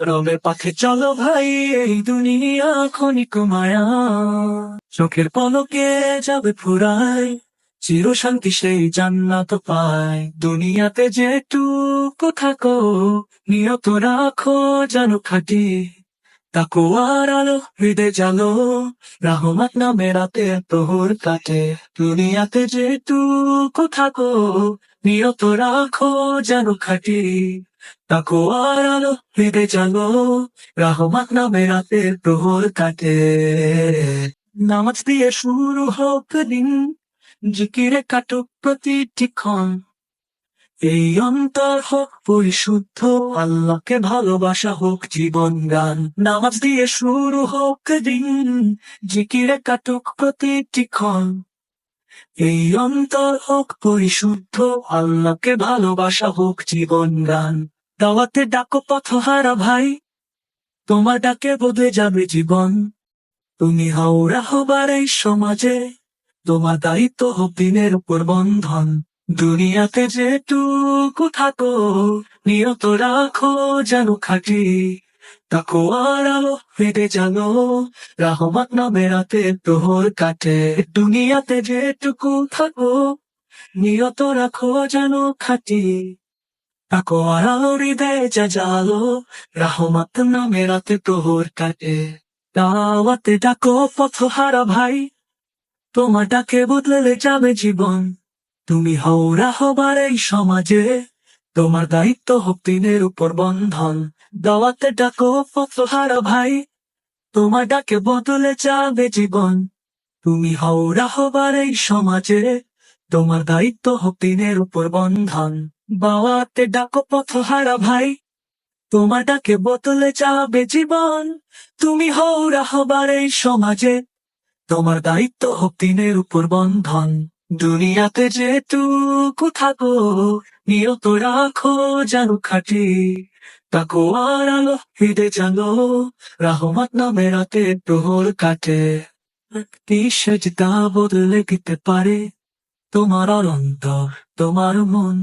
রবে পাখে চলো ভাই, এই দুনিয়া ক্ষণিক মায়া, চোখের পলকে যাবে ফুরায়, চির শান্তি সেই জান্নাত পায়। দুনিয়াতে যেটুকু থাকো, নিয়ত রাখো যেন খাঁটি, তাকওয়ার আলো হৃদয় জালো, রহমত নামে রাতে প্রহর কাটে। দুনিয়াতে যেটুকু থাকো, নিয়ত রাখো যেন খাঁটি, তাকওয়ার আলো হৃদয় জালো, রহমত নামে রাতে প্রহর কাটে। নামাজ দিয়ে শুরু হোক দিন, জিকিরে কাটুক প্রতিটি ক্ষণ, এই অন্তর হোক পরিশুদ্ধ, আল্লাহকে ভালোবাসা হোক জীবন গান। নামাজ দিয়ে শুরু হোক দিন, জিকিরে কাটুক প্রতিটি ক্ষণ, এই অন্তর হোক পরিশুদ্ধ, আল্লাহকে ভালোবাসা হোক জীবন গান। দাওয়াতে ডাকো পথহারা ভাই, তোমার ডাকে বদলে যাবে জীবন। তুমি হও রাহবার এই সমাজে, তোমার দায়িত্ব হোক দিনের উপর বন্ধন। দুনিয়াতে যেটুকু থাকো, নিয়ত রাখো যেন খাঁটি, তাকওয়ার আলো হৃদয় জালো, রহমত নামে রাতে প্রহর কাটে। দুনিয়াতে যেটুকু থাকো, নিয়ত রাখো যেন খাঁটি, তাকওয়ার আলো হৃদয় জালো, রহমত নামে রাতে প্রহর কাটে। দাওয়াতে ডাকো পথহারা ভাই, তোমার ডাকে বদলে যাবে জীবন। তুমি হও রাহবার এই সমাজে, তোমার দায়িত্ব হোক দিনের উপর বন্ধন। দাওয়াতে ডাকো পথহারা ভাই, তোমার ডাকে বদলে যাবে জীবন। তুমি হও রাহবার এই সমাজে, তোমার দায়িত্ব হোক দিনের উপর বন্ধন। দাওয়াতে ডাকো পথহারা ভাই, তোমার ডাকে বদলে যাবে জীবন। তুমি হও রাহবার এই সমাজে, তোমার দায়িত্ব হোক দিনের উপর বন্ধন। দুনিয়াতে যেটুকু থাকো, নিয়ত রাখো যেন খাঁটি, তাকওয়ার আলো হৃদয় জালো, রহমত নামে রাতে প্রহর কাটে। একটি সেজদা বদলে দিতে পারে তোমার অন্তর, তোমার মন।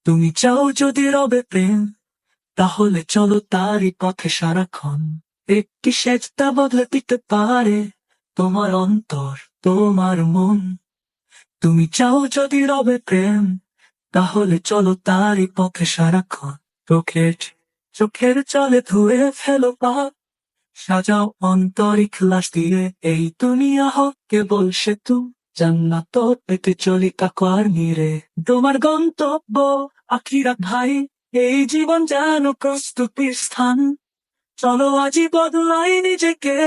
তুমি চাও যদি রবে প্রেম, তাহলে চলো তারই পথে সারাক্ষণ। একটি সেজদা বদলে দিতে পারে তোমার অন্তর, তোমার মন। তুমি চাও যদি রবে প্রেম, তাহলে চলো তারই পথে সারাক্ষণ। চোখের চলে ধুয়ে ফেলো পাপ, সাজাও অন্তর ইখলাস দিয়ে, এই দুনিয়া হোক কেবল সেতু, জান্নাত পেতে চলি তাকওয়ার নিরে। তোমার গন্তব্য আখিরাত ভাই, এই জীবন যেন প্রস্তুতির স্থান। চলো আজই বদলাই নিজেকে,